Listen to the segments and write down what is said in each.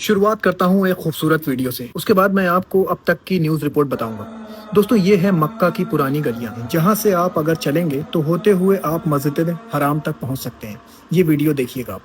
शुरुआत करता हूँ एक खूबसूरत वीडियो से। उसके बाद मैं आपको अब तक की न्यूज़ रिपोर्ट बताऊंगा। दोस्तों, ये है मक्का की पुरानी गलियां, जहां से आप अगर चलेंगे तो होते हुए आप मस्जिद हराम तक पहुंच सकते हैं। ये वीडियो देखिएगा आप।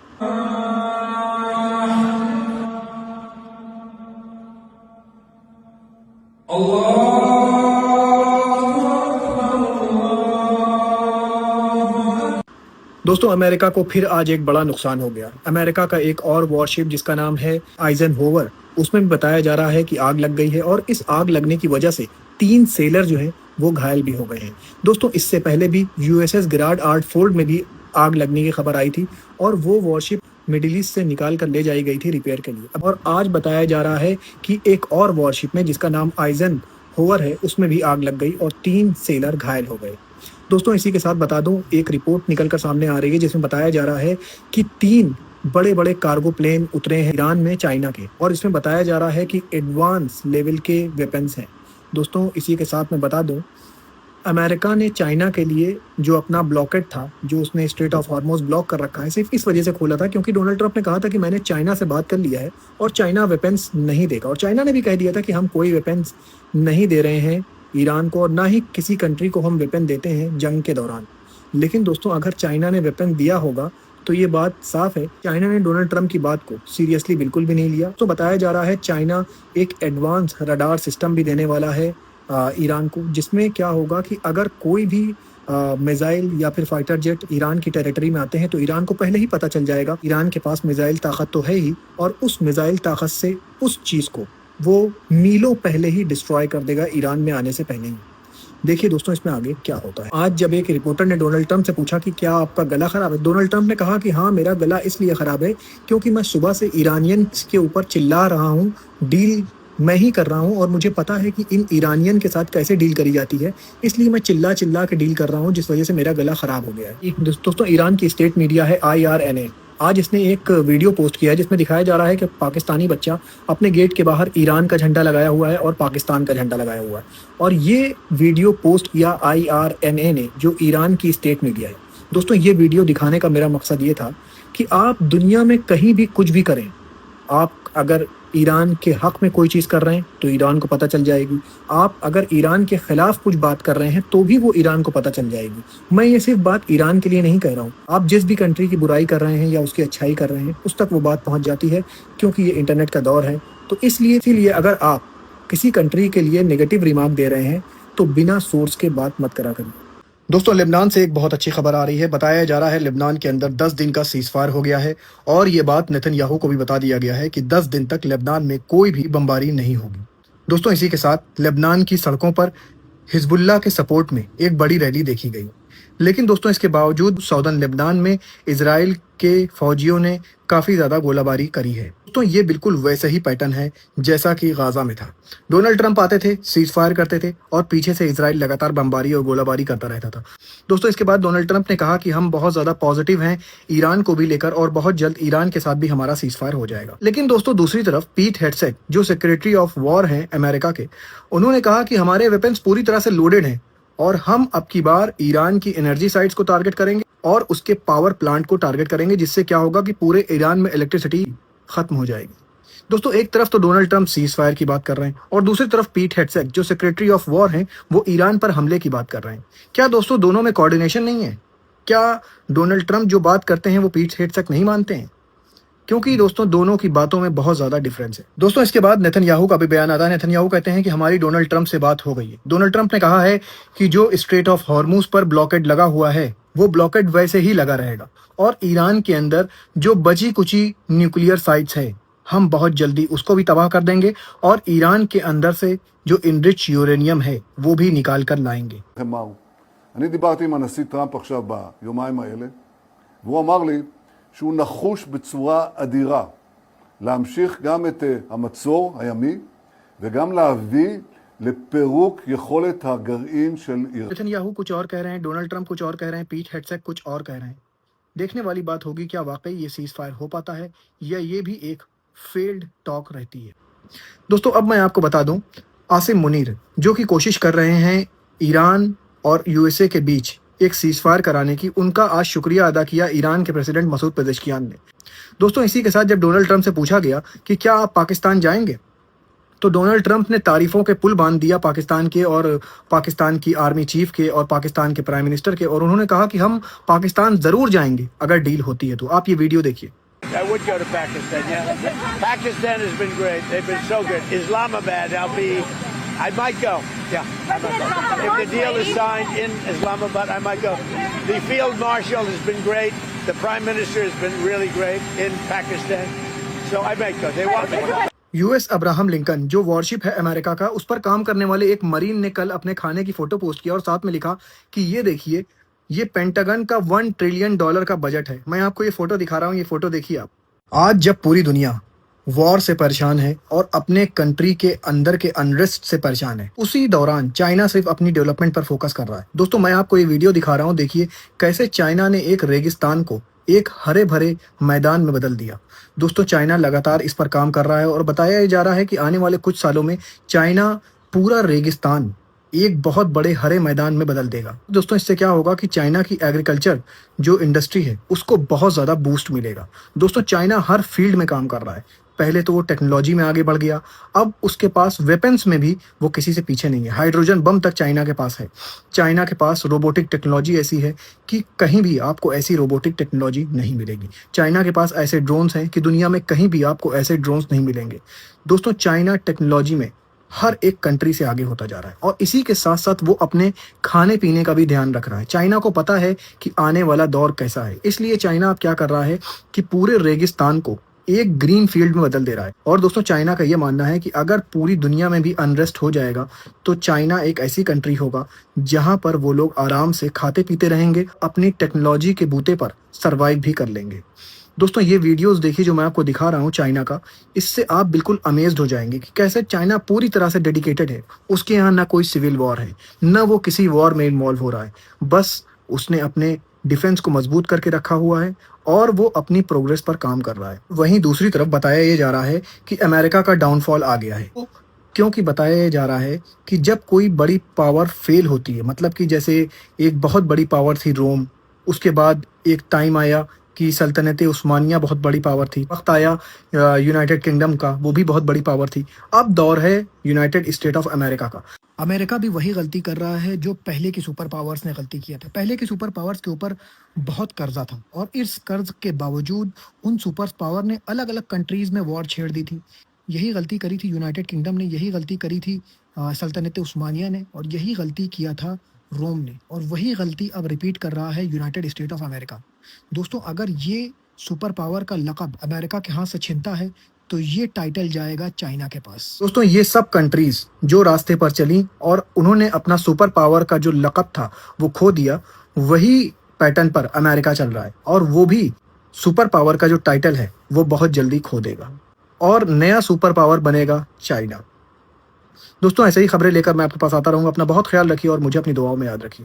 दोस्तों, अमेरिका को फिर आज एक बड़ा नुकसान हो गया। अमेरिका का एक और वॉरशिप जिसका नाम है आइजनहोवर, उसमें भी बताया जा रहा है कि आग लग गई है और इस आग लगने की वजह से 3 सेलर जो है वो घायल भी हो गए हैं। दोस्तों, इससे पहले भी यूएसएस गिरार्ड आर्टफोर्ड में भी आग लगने की खबर आई थी और वो वॉरशिप मिडिल ईस्ट से निकाल कर ले जाई गई थी रिपेयर के लिए। और आज बताया जा रहा है कि एक और वॉरशिप में जिसका नाम आइजन होवर है, उसमें भी आग लग गई और 3 सेलर घायल हो गए। दोस्तों, इसी के साथ बता दूं, एक रिपोर्ट निकल कर सामने आ रही है जिसमें बताया जा रहा है कि 3 बड़े बड़े कार्गो प्लेन उतरे हैं ईरान में चाइना के, और इसमें बताया जा रहा है कि एडवांस लेवल के वेपन्स हैं। दोस्तों, इसी के साथ मैं बता दूं, अमेरिका ने चाइना के लिए जो अपना ब्लॉकेट था, जो उसने स्ट्रेट ऑफ हॉर्मुज़ ब्लॉक कर रखा है, सिर्फ इस वजह से खोला था क्योंकि डोनाल्ड ट्रंप ने कहा था कि मैंने चाइना से बात कर लिया है और चाइना वेपन्स नहीं देगा। और चाइना ने भी कह दिया था कि हम कोई वेपन्स नहीं दे रहे हैं ईरान को, और ना ही किसी कंट्री को हम वेपन देते हैं जंग के दौरान। लेकिन दोस्तों, अगर चाइना ने वेपन दिया होगा तो ये बात साफ है, चाइना ने डोनाल्ड ट्रंप की बात को सीरियसली बिल्कुल भी नहीं लिया। तो बताया जा रहा है चाइना एक एडवांस रडार सिस्टम भी देने वाला है ईरान को, जिसमें क्या होगा कि अगर कोई भी मिसाइल या फिर फाइटर जेट ईरान की टेरिटरी में आते हैं तो ईरान को पहले ही पता चल जाएगा ईरान के पास मिसाइल ताकत तो है ही, और उस मिसाइल ताकत से उस चीज़ को वो मीलों पहले ही डिस्ट्रॉय कर देगा ईरान में आने से पहले ही। देखिए दोस्तों, इसमें आगे क्या होता है। आज जब एक रिपोर्टर ने डोनाल्ड ट्रंप से पूछा कि क्या आपका गला खराब है, डोनाल्ड ट्रंप ने कहा कि हाँ, मेरा गला इसलिए खराब है क्योंकि मैं सुबह से ईरानियंस के ऊपर चिल्ला रहा हूँ, डील मैं ही कर रहा हूँ और मुझे पता है कि इन ईरानियन के साथ कैसे डील करी जाती है, इसलिए मैं चिल्ला चिल्ला के डील कर रहा हूँ, जिस वजह से मेरा गला खराब हो गया है। दोस्तों, ईरान की स्टेट मीडिया है IRNA, आज इसने एक वीडियो पोस्ट किया है जिसमें दिखाया जा रहा है कि पाकिस्तानी बच्चा अपने गेट के बाहर ईरान का झंडा लगाया हुआ है और पाकिस्तान का झंडा लगाया हुआ है। और ये वीडियो पोस्ट किया IRNA ने, जो ईरान की स्टेट मीडिया है। दोस्तों, ये वीडियो दिखाने का मेरा मकसद ये था कि आप दुनिया में कहीं भी कुछ भी करें, आप अगर ईरान के हक में कोई चीज़ कर रहे हैं तो ईरान को पता चल जाएगी, आप अगर ईरान के ख़िलाफ़ कुछ बात कर रहे हैं तो भी वो ईरान को पता चल जाएगी। मैं ये सिर्फ बात ईरान के लिए नहीं कह रहा हूँ, आप जिस भी कंट्री की बुराई कर रहे हैं या उसकी अच्छाई कर रहे हैं उस तक वो बात पहुँच जाती है, क्योंकि ये इंटरनेट का दौर है। तो इसलिए अगर आप किसी कंट्री के लिए नेगेटिव रिमार्क दे रहे हैं तो बिना सोर्स के बात मत करा करिए। दोस्तों, लेबनान से एक बहुत अच्छी खबर आ रही है। बताया जा रहा है लेबनान के अंदर 10 दिन का सीज़फायर हो गया है और ये बात नेतन्याहू को भी बता दिया गया है कि 10 दिन तक लेबनान में कोई भी बमबारी नहीं होगी। दोस्तों, इसी के साथ लेबनान की सड़कों पर हिजबुल्लाह के सपोर्ट में एक बड़ी रैली देखी गई। लेकिन दोस्तों, इसके बावजूद सऊदन लेबनान में इजराइल के फौजियों ने काफ़ी ज़्यादा गोलाबारी करी है। दोस्तों, ये बिल्कुल वैसे ही पैटर्न है जैसा कि गाज़ा में था। डोनाल्ड ट्रंप आते थे, सीज फायर करते थे और पीछे से इजराइल लगातार बमबारी और गोलाबारी करता रहता था। दोस्तों, इसके बाद डोनाल्ड ट्रंप ने कहा कि हम बहुत ज़्यादा पॉजिटिव हैं ईरान को भी लेकर और बहुत जल्द ईरान के साथ भी हमारा सीज फायर हो जाएगा। लेकिन दोस्तों, दूसरी तरफ पीट हेगसेथ, जो सेक्रेटरी ऑफ वॉर हैं अमेरिका के, उन्होंने कहा कि हमारे वेपन्स पूरी तरह से लोडेड हैं और हम अब की बार ईरान की एनर्जी साइट्स को टारगेट करेंगे और उसके पावर प्लांट को टारगेट करेंगे, जिससे क्या होगा कि पूरे ईरान में इलेक्ट्रिसिटी खत्म हो जाएगी। दोस्तों, एक तरफ तो डोनाल्ड ट्रंप सीज फायर की बात कर रहे हैं और दूसरी तरफ पीट हेगसेथ, जो सेक्रेटरी ऑफ वॉर हैं, वो ईरान पर हमले की बात कर रहे हैं। क्या दोस्तों दोनों में कोऑर्डिनेशन नहीं है? क्या डोनाल्ड ट्रंप जो बात करते हैं वो पीट हेगसेथ नहीं मानते हैं? क्योंकि दोस्तों, दोनों की बातों में बहुत ज़्यादा डिफरेंस है। दोस्तों, इसके बाद नेतन्याहू का भी बयान आता है। नेतन्याहू कहते हैं कि हमारी डोनाल्ड ट्रंप से बात हो गई है। डोनाल्ड ट्रंप ने कहा है कि जो स्ट्रेट ऑफ हॉर्मुज़ पर ब्लॉकेड लगा हुआ है वो ब्लॉकेड वैसे ही लगा रहेगा और ईरान के अंदर जो बची कुची न्यूक्लियर साइट्स है, हम बहुत जल्दी उसको भी तबाह कर देंगे और ईरान के अंदर से जो इनरिच यूरेनियम है वो भी निकाल कर लाएंगे। אני דיברתי עם הנשיא טראמפ עכשיו ביומיים האלה, והוא אמר לי שהוא נחוש בצורה אדירה להמשיך גם את המצור הימי וגם להביא לפירוק יכולת הגרעין של איראן. नेतन्याहू कुछ और कह रहे हैं, डोनाल्ड ट्रंप कुछ और कह रहे हैं, पीट हेगसेथ कुछ और कह रहे हैं। देखने वाली बात होगी क्या वाकई ये सीज फायर हो पाता है या ये भी एक फेल्ड टॉक रहती है। दोस्तों, अब मैं आपको बता दूं, आसिम मुनीर जो कि कोशिश कर रहे हैं ईरान और USA के बीच एक सीज फायर कराने की, उनका आज शुक्रिया अदा किया ईरान के प्रेसिडेंट मसूद पेजेश्कियान ने। दोस्तों इसी के साथ जब डोनाल्ड ट्रंप से पूछा गया कि क्या आप पाकिस्तान जाएंगे, तो डोनाल्ड ट्रंप ने तारीफों के पुल बांध दिया पाकिस्तान के और पाकिस्तान की आर्मी चीफ के और पाकिस्तान के प्राइम मिनिस्टर के, और उन्होंने कहा कि हम पाकिस्तान ज़रूर जाएंगे अगर डील होती है तो। आप ये वीडियो देखिए। I would go to Pakistan, yeah. Pakistan has been great. They've been so good. Islamabad, I might go. Yeah, I might go. If the deal is signed in Islamabad, I might go. The field marshal has been great. The prime minister has been really great in Pakistan. So I might go. They want me. US Abraham Lincoln जो worship है America का, उस पर काम करने वाले एक marine ने कल अपने खाने की फोटो पोस्ट किया और साथ में लिखा कि ये देखिए, ये पेंटागन का $1 ट्रिलियन का बजट है। मैं आपको ये फोटो दिखा रहा हूँ, ये फोटो देखिए आप। आज जब पूरी दुनिया वॉर से परेशान है और अपने कंट्री के अंदर के अनरेस्ट से परेशान है, उसी दौरान चाइना सिर्फ अपनी डेवलपमेंट पर फोकस कर रहा है। दोस्तों मैं आपको ये वीडियो दिखा रहा हूँ, देखिए कैसे चाइना ने एक रेगिस्तान को एक हरे भरे मैदान में बदल दिया। दोस्तों चाइना लगातार इस पर काम कर रहा है और बताया जा रहा है कि आने वाले कुछ सालों में चाइना पूरा रेगिस्तान एक बहुत बड़े हरे मैदान में बदल देगा। दोस्तों इससे क्या होगा कि चाइना की एग्रीकल्चर जो इंडस्ट्री है उसको बहुत ज़्यादा बूस्ट मिलेगा। दोस्तों चाइना हर फील्ड में काम कर रहा है। पहले तो वो टेक्नोलॉजी में आगे बढ़ गया, अब उसके पास वेपन्स में भी वो किसी से पीछे नहीं है। हाइड्रोजन बम तक चाइना के पास है। चाइना के पास रोबोटिक टेक्नोलॉजी ऐसी है कि कहीं भी आपको ऐसी रोबोटिक टेक्नोलॉजी नहीं मिलेगी। चाइना के पास ऐसे ड्रोन्स हैं कि दुनिया में कहीं भी आपको ऐसे ड्रोन्स नहीं मिलेंगे। दोस्तों चाइना टेक्नोलॉजी में हर एक कंट्री से आगे होता जा रहा है और इसी के साथ साथ वो अपने खाने पीने का भी ध्यान रख रहा है। चाइना को पता है कि आने वाला दौर कैसा है, इसलिए चाइना अब क्या कर रहा है कि पूरे रेगिस्तान को एक ग्रीन फील्ड में बदल दे रहा है। और दोस्तों चाइना का ये मानना है कि अगर पूरी दुनिया में भी अनरेस्ट हो जाएगा तो चाइना एक ऐसी कंट्री होगा जहां पर वो लोग आराम से खाते पीते रहेंगे, अपनी टेक्नोलॉजी के बूते पर सर्वाइव भी कर लेंगे। दोस्तों ये वीडियोस देखिए जो मैं आपको दिखा रहा हूँ चाइना का, इससे आप बिल्कुल अमेज्ड हो जाएंगे कि कैसे चाइना पूरी तरह से डेडिकेटेड है। उसके यहाँ ना कोई सिविल वॉर है, ना वो किसी वॉर में इन्वॉल्व हो रहा है, बस उसने अपने डिफेंस को मजबूत करके रखा हुआ है और वो अपनी प्रोग्रेस पर काम कर रहा है। वहीं दूसरी तरफ बताया ये जा रहा है कि अमेरिका का डाउनफॉल आ गया है, क्योंकि बताया ये जा रहा है कि जब कोई बड़ी पावर फेल होती है, मतलब कि जैसे एक बहुत बड़ी पावर थी रोम, उसके बाद एक टाइम आया कि सल्तनत उस्मानिया बहुत बड़ी पावर थी, वक्त आया यूनाइटेड किंगडम का, वो भी बहुत बड़ी पावर थी। अब दौर है यूनाइटेड स्टेट ऑफ अमेरिका का। अमेरिका भी वही गलती कर रहा है जो पहले की सुपर पावर्स ने गलती किया था। पहले की सुपर पावर्स के ऊपर बहुत कर्जा था और इस कर्ज के बावजूद उन सुपर पावर ने अलग अलग कंट्रीज़ में वॉर छेड़ दी थी। यही गलती करी थी यूनाइटेड किंगडम ने, यही गलती करी थी सल्तनत उस्मानिया ने, और यही गलती किया था रोम ने, और वही गलती अब रिपीट कर रहा है यूनाइटेड स्टेट ऑफ अमेरिका। दोस्तों अगर ये सुपर पावर का लक़ब अमेरिका के हाथ से छिनता है तो ये टाइटल जाएगा चाइना के पास। दोस्तों ये सब कंट्रीज जो रास्ते पर चली और उन्होंने अपना सुपर पावर का जो लक़ब था वो खो दिया, वही पैटर्न पर अमेरिका चल रहा है और वो भी सुपर पावर का जो टाइटल है वो बहुत जल्दी खो देगा और नया सुपर पावर बनेगा चाइना। दोस्तों ऐसे ही खबरें लेकर मैं आपके पास आता रहूँगा। अपना बहुत ख्याल रखिए और मुझे अपनी दुआओं में याद रखिए।